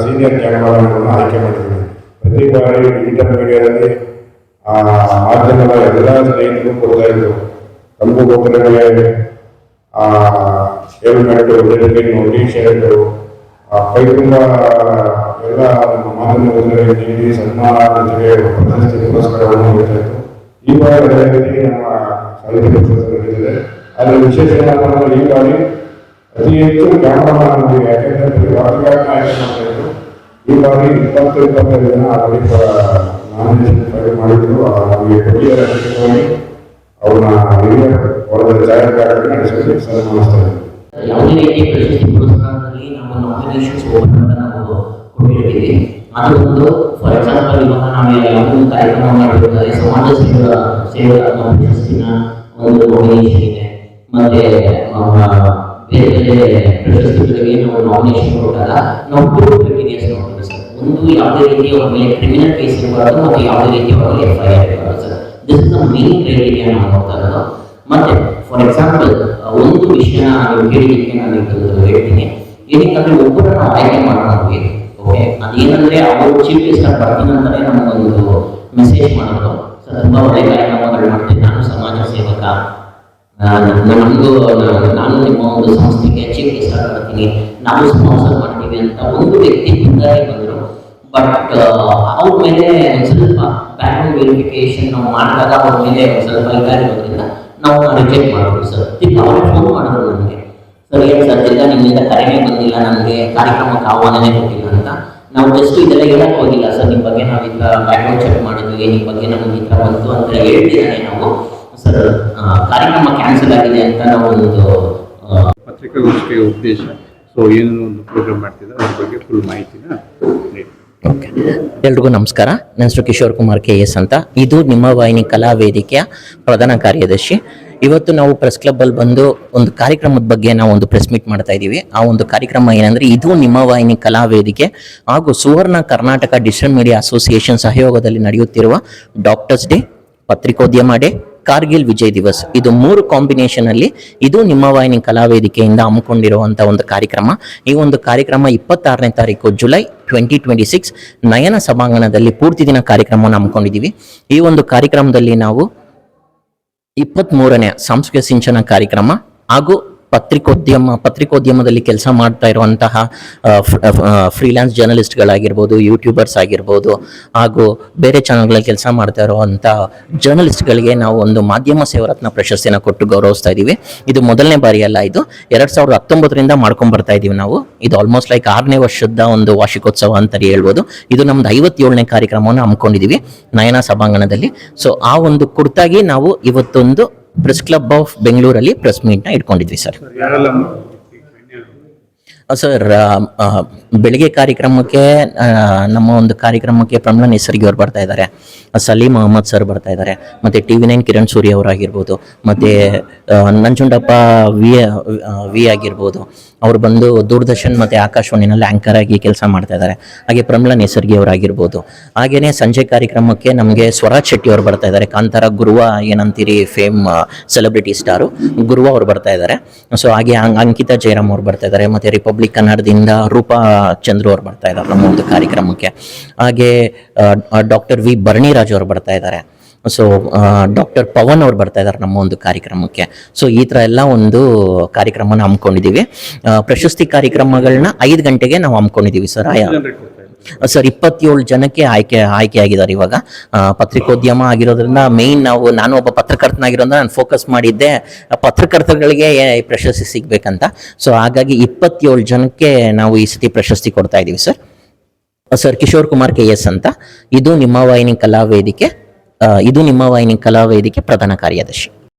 Senior ಕ್ಯಾಮರಾಮನ್ಗಳನ್ನು ಆಯ್ಕೆ ಮಾಡಿದ್ದೀವಿ. ಪ್ರತಿ ಬಾರಿ ಡಿಜಿಟಲ್ ಮೀಡಿಯಾದಲ್ಲಿ ಮಾಧ್ಯಮದ ಎಲ್ಲ ಸ್ನೇಹಿತರು ಕೊಡ್ತಾ ಇದ್ರು. ಕಬ್ಬು ಗೊಬ್ಬರಗಳೇ ಹೆಲ್ಮೆಟ್, ಜೆರ್ಕಿನ್, ಟಿ ಶರ್ಟು, ಕೈ ತುಂಬ ಎಲ್ಲ ನಮ್ಮ ಮಾಧ್ಯಮದಲ್ಲಿ ನೀಡಿ ಸನ್ಮಾನ ಜೊತೆಗೆ ಪ್ರಶಸ್ತಿ ಪುರಸ್ಕಾರವನ್ನು ನೀಡ್ತಾ ಇತ್ತು. ಈ ಬಾರಿ ಅದೇ ರೀತಿ ನಮ್ಮ ಸಾಹಿತ್ಯ ಪರಿಷತ್ ನಡೆದಿದೆ. ಆದರೆ ವಿಶೇಷ ಏನಂತಂದ್ರೆ ಈ ಬಾರಿ ಅತಿ ಹೆಚ್ಚು ಕ್ಯಾಮರಾಮನ್ ಯಾಕೆಂದ್ರೆ ರಾಜಕಾರಣ ಆಯ್ಕೆ ಮಾಡ್ತಾ ಇದ್ರು. ಈ ಬಾರಿ 20-25 ಜನ ಆಲ್ರೆಡಿ ನಾಮಿನೇಷನ್ ಫೈಲ್ ಮಾಡಿದ್ರು. ನಮಗೆ ಕೊಟ್ಟಿಯಾಗಿ ಅವ್ರನ್ನ ಹಿರಿಯ ವರ್ಗದ ಛಾಯಾಗ್ರಾಹಕರು ನಡೆಸಲಿಕ್ಕೆ ಸನ್ಮಾನಿಸ್ತಾ ಇದ್ದಾರೆ. ಯಾವುದೇ ರೀತಿಯ ಪ್ರಶಸ್ತಿ ಪುರಸ್ಕಾರದಲ್ಲಿ ನಮ್ಮ ನಾಮಿನೇಷನ್ಸ್ ಓಪನ್ ನಾವು ಕೊಟ್ಟಿರ್ತೀವಿ. ಅದು ಒಂದು ಫಾರ್ ಎಕ್ಸಾಂಪಲ್ ಇವಾಗ ನಾವು ಯಾವುದೋ ಕಾರ್ಯಕ್ರಮ ಮಾಡಬೇಕಾದ್ರೆ ಸಮಾಜ ಸೇವೆ ಪ್ರಶಸ್ತಿನ ಒಂದು ನಾಮಿನೇಷನ್ ಇದೆ. ಮತ್ತೆ ಬೇರೆ ಬೇರೆ ಪ್ರಶಸ್ತಿಗಳಿಗೆ ನಾವು ನಾಮಿನೇಷನ್ ಕೊಟ್ಟಾಗ ನಾವು 2 ಕ್ರೈಟೀರಿಯಾಸ್ ನೋಡ್ತೀವಿ ಸರ್. ಒಂದು ಯಾವುದೇ ರೀತಿಯ ಅವ್ರ ಮೇಲೆ ಕ್ರಿಮಿನಲ್ ಕೇಸ್ ಇರಬಾರ್ದು ಮತ್ತು ಯಾವುದೇ ರೀತಿಯ ಅವರಿಗೆ FIR ಇರಬಾರ್ದು sir. This is the main criteria ನಾವು ನೋಡ್ತಾ ಇರೋದು. ಮತ್ತೆ ಫಾರ್ ಎಕ್ಸಾಂಪಲ್ ಒಂದು ವಿಷಯ ನೀವು ಕೇಳಿದ್ದಕ್ಕೆ ನಾನು ಹೇಳ್ತೀನಿ. ಏನಕ್ಕಂದ್ರೆ ಒಬ್ಬರನ್ನು ಆಯ್ಕೆ ಮಾಡ್ಕೊಂಡ್ವಿ. ಓಕೆ, ಅದೇನಂದ್ರೆ ಅವರು ಚೀಫ್ ಗೆಸ್ಟ್ ಆಗಿ ಬರ್ತೀನಿ ಅಂತಾನೆ ನಮಗೊಂದು ಮೆಸೇಜ್ ಮಾಡೋದು. ಸರ್ ತುಂಬಾ ಒಳ್ಳೆ ಕಾರ್ಯಕ್ರಮಗಳು ಮಾಡ್ತೀನಿ, ನಾನು ಸಮಾಜ ಸೇವಕ, ನಾನು ನಿಮ್ಮ ಒಂದು ಸಂಸ್ಥೆಗೆ ಚೀಫ್ ಗೆಸ್ಟ್ ಆಗಿ ಬರ್ತೀನಿ, ನಾವು ಸ್ಪಾನ್ಸರ್ ಮಾಡ್ತೀವಿ ಅಂತ ಒಂದು ವ್ಯಕ್ತಿ ಮುಂದಾಗಿ ಬಂದರು. ಬಟ್ ಅವ್ರ ಮೇಲೆ ಒಂದು ಸ್ವಲ್ಪ ಬ್ಯಾಕ್ಗ್ರೌಂಡ್ ವೆರಿಫಿಕೇಶನ್ ನಾವು ಮಾಡಿದಾಗ ಅವ್ರ ಮೇಲೆ ಒಂದು ಸ್ವಲ್ಪ ಇರೋದ್ರಿಂದ ನಾವು ರಿಜೆಕ್ಟ್ ಮಾಡೋದು ಸರ್. ಅವ್ರಿಗೆ ಫೋನ್ ಮಾಡಿದ್ರು ನನಗೆ, ಸರ್ ಏನು ಸರ್ ಇಲ್ಲ ನಿಮ್ಮಿಂದ ಕರೆನೇ ಬಂದಿಲ್ಲ, ನನಗೆ ಕಾರ್ಯಕ್ರಮಕ್ಕೆ ಆಹ್ವಾನನೇ ಕೊಟ್ಟಿಲ್ಲ ಅಂತ. ನಾವು ಜಸ್ಟ್ ಇದೆಲ್ಲ ಹೇಳಕ್ಕೆ ಹೋಗಿಲ್ಲ ಸರ್, ನಿಮ್ಮ ಬಗ್ಗೆ ನಾವು ಈ ಥರ ಬ್ಯಾಕ್ಗ್ರೌಂಡ್ ಚೆಕ್ ಮಾಡಿದ್ವಿ, ನಿಮ್ಮ ಬಗ್ಗೆ ನಮಗೆ ಈ ಥರ ಬಂತು ಅಂತ ಹೇಳ್ತಿದ್ದಾನೆ ನಾವು. ಸರ್ ಕಾರ್ಯಕ್ರಮ ಕ್ಯಾನ್ಸಲ್ ಆಗಿದೆ ಅಂತ ನಾವು ಒಂದು ಪತ್ರಿಕಾಗೋಷ್ಠಿಯ ಉದ್ದೇಶ, ಸೊ ಏನು ಒಂದು ಪ್ರೋಗ್ರಾಮ್ ಮಾಡ್ತಿದ್ದಾರೆ ಅದ್ರ ಬಗ್ಗೆ ಫುಲ್ ಮಾಹಿತಿನ ನೀಡಿ. ಓಕೆ, ಎಲ್ರಿಗೂ ನಮಸ್ಕಾರ. ನನ್ನ ಹೆಸರು ಕಿಶೋರ್ ಕುಮಾರ್ KS ಅಂತ. ಇದು ನಿಮ್ಮ ವಾಹಿನಿ ಕಲಾ ವೇದಿಕೆಯ ಪ್ರಧಾನ ಕಾರ್ಯದರ್ಶಿ. ಇವತ್ತು ನಾವು ಪ್ರೆಸ್ ಕ್ಲಬ್ಬಲ್ಲಿ ಬಂದು ಒಂದು ಕಾರ್ಯಕ್ರಮದ ಬಗ್ಗೆ ನಾವು ಒಂದು ಪ್ರೆಸ್ ಮೀಟ್ ಮಾಡ್ತಾ ಇದ್ದೀವಿ. ಆ ಒಂದು ಕಾರ್ಯಕ್ರಮ ಏನಂದರೆ, ಇದು ನಿಮ್ಮ ವಾಹಿನಿ ಕಲಾ ವೇದಿಕೆ ಹಾಗೂ Suvarna Karnataka digital media association ಸಹಯೋಗದಲ್ಲಿ ನಡೆಯುತ್ತಿರುವ ಡಾಕ್ಟರ್ಸ್ ಡೇ, ಪತ್ರಿಕೋದ್ಯಮ ಡೇ, ಕಾರ್ಗಿಲ್ ವಿಜಯ್ ದಿವಸ್, ಇದು 3 ಕಾಂಬಿನೇಷನ್ ಅಲ್ಲಿ ಇದು ನಿಮ್ಮ ವಾಹಿನಿ ಕಲಾ ವೇದಿಕೆಯಿಂದ ಹಮ್ಮಿಕೊಂಡಿರುವಂತಹ ಒಂದು ಕಾರ್ಯಕ್ರಮ. ಈ ಒಂದು ಕಾರ್ಯಕ್ರಮ 26ನೇ ತಾರೀಕು ಜುಲೈ 2026 ನಯನ ಸಭಾಂಗಣದಲ್ಲಿ ಪೂರ್ತಿ ದಿನ ಕಾರ್ಯಕ್ರಮವನ್ನು ಹಮ್ಮಿಕೊಂಡಿದ್ದೀವಿ. ಈ ಒಂದು ಕಾರ್ಯಕ್ರಮದಲ್ಲಿ ನಾವು 23ನೇ ಸಾಂಸ್ಕೃತಿಕ ಸಿಂಚನ ಕಾರ್ಯಕ್ರಮ ಹಾಗೂ ಪತ್ರಿಕೋದ್ಯಮದಲ್ಲಿ ಕೆಲಸ ಮಾಡ್ತಾ ಇರುವಂತಹ ಫ್ರೀಲಾನ್ಸ್ ಜರ್ನಲಿಸ್ಟ್ಗಳಾಗಿರ್ಬೋದು, ಯೂಟ್ಯೂಬರ್ಸ್ ಆಗಿರ್ಬೋದು, ಹಾಗೂ ಬೇರೆ ಚಾನಲ್ಗಳಲ್ಲಿ ಕೆಲಸ ಮಾಡ್ತಾ ಇರುವಂಥ ಜರ್ನಲಿಸ್ಟ್ಗಳಿಗೆ ನಾವು ಒಂದು ಮಾಧ್ಯಮ ಸೇವರತ್ನ ಪ್ರಶಸ್ತಿನ ಕೊಟ್ಟು ಗೌರವಿಸ್ತಾ ಇದ್ದೀವಿ. ಇದು ಮೊದಲನೇ ಬಾರಿ ಅಲ್ಲ, ಇದು 2019ರಿಂದ ಮಾಡ್ಕೊಂಡು ಬರ್ತಾ ಇದ್ದೀವಿ ನಾವು. ಇದು ಆಲ್ಮೋಸ್ಟ್ ಲೈಕ್ 6ನೇ ವರ್ಷದ ಒಂದು ವಾರ್ಷಿಕೋತ್ಸವ ಅಂತ ಹೇಳ್ಬೋದು. ಇದು ನಮ್ದು 57ನೇ ಕಾರ್ಯಕ್ರಮವನ್ನು ಹಮ್ಮಿಕೊಂಡಿದ್ದೀವಿ ನಯನ ಸಭಾಂಗಣದಲ್ಲಿ. ಸೊ ಆ ಒಂದು ಕುರಿತಾಗಿ ನಾವು ಇವತ್ತೊಂದು ಪ್ರೆಸ್ ಕ್ಲಬ್ ಆಫ್ ಬೆಂಗಳೂರಲ್ಲಿ ಪ್ರೆಸ್ ಮೀಟ್ನ ಇಟ್ಕೊಂಡಿದ್ವಿ ಸರ್. ಸರ್ ಬೆಳಿಗ್ಗೆ ಕಾರ್ಯಕ್ರಮಕ್ಕೆ ನಮ್ಮ ಒಂದು ಕಾರ್ಯಕ್ರಮಕ್ಕೆ ಪ್ರಮ್ಲಾ ನೇಸರ್ಗಿ ಅವರು ಬರ್ತಾ ಇದ್ದಾರೆ, ಸಲೀಂ ಅಹಮದ್ ಸರ್ ಬರ್ತಾ ಇದ್ದಾರೆ, ಮತ್ತು TV9 ಕಿರಣ್ ಸೂರ್ಯ ಅವರಾಗಿರ್ಬೋದು, ಮತ್ತು ನಂಜುಂಡಪ್ಪ ವಿ ಆಗಿರ್ಬೋದು, ಅವರು ಬಂದು ದೂರದರ್ಶನ್ ಮತ್ತು ಆಕಾಶವಾಣಿನಲ್ಲಿ ಆ್ಯಂಕರ್ ಆಗಿ ಕೆಲಸ ಮಾಡ್ತಾ ಇದ್ದಾರೆ. ಹಾಗೆ ಪ್ರಮ್ಲಾ ನೇಸರ್ಗಿ ಅವರಾಗಿರ್ಬೋದು. ಹಾಗೆಯೇ ಸಂಜೆ ಕಾರ್ಯಕ್ರಮಕ್ಕೆ ನಮಗೆ ಸ್ವರಾಜ್ ಶೆಟ್ಟಿ ಅವರು ಬರ್ತಾ ಇದ್ದಾರೆ, ಕಾಂತಾರ ಗುರುವ ಏನಂತೀರಿ ಫೇಮ್ ಸೆಲೆಬ್ರಿಟಿ ಸ್ಟಾರು ಗುರುವ ಅವರು ಬರ್ತಾ ಇದ್ದಾರೆ. ಸೊ ಹಾಗೆ ಅಂಕಿತಾ ಜಯರಾಮ್ ಅವರು ಬರ್ತಾ ಇದ್ದಾರೆ, ಮತ್ತು ರಿಪಬ್ಲಿಕ್ ಕನ್ನಡದಿಂದ ರೂಪಾ ಚಂದ್ರು ಅವರು ಬರ್ತಾ ಇದ್ದಾರೆ ನಮ್ಮ ಒಂದು ಕಾರ್ಯಕ್ರಮಕ್ಕೆ. ಹಾಗೆ ಡಾಕ್ಟರ್ ವಿ ಭರಣಿರಾಜ್ ಅವರು ಬರ್ತಾ ಇದ್ದಾರೆ. ಸೊ ಡಾಕ್ಟರ್ ಪವನ್ ಅವ್ರು ಬರ್ತಾ ಇದ್ದಾರೆ ನಮ್ಮ ಒಂದು ಕಾರ್ಯಕ್ರಮಕ್ಕೆ. ಸೊ ಈ ಥರ ಎಲ್ಲ ಒಂದು ಕಾರ್ಯಕ್ರಮನ ಹಮ್ಮಿಕೊಂಡಿದ್ದೀವಿ. ಪ್ರಶಸ್ತಿ ಕಾರ್ಯಕ್ರಮಗಳನ್ನ 5 ಗಂಟೆಗೆ ನಾವು ಹಮ್ಮಿಕೊಂಡಿದ್ದೀವಿ ಸರ್. 27 ಜನಕ್ಕೆ ಆಯ್ಕೆಯಾಗಿದ್ದಾರೆ. ಇವಾಗ ಪತ್ರಿಕೋದ್ಯಮ ಆಗಿರೋದ್ರಿಂದ ಮೇಯ್ನ್ ನಾನು ಒಬ್ಬ ಪತ್ರಕರ್ತನಾಗಿರೋದ್ರಿಂದ ನಾನು ಫೋಕಸ್ ಮಾಡಿದ್ದೆ ಪತ್ರಕರ್ತಗಳಿಗೆ ಪ್ರಶಸ್ತಿ ಸಿಗ್ಬೇಕಂತ. ಸೊ ಹಾಗಾಗಿ 27 ಜನಕ್ಕೆ ನಾವು ಈ ಸತಿ ಪ್ರಶಸ್ತಿ ಕೊಡ್ತಾ ಇದ್ದೀವಿ ಸರ್. ಕಿಶೋರ್ ಕುಮಾರ್ KS ಅಂತ. ಇದು ನಿಮ್ಮ ವಾಹಿನಿ ಕಲಾ ವೇದಿಕೆ ಪ್ರಧಾನ ಕಾರ್ಯದರ್ಶಿ.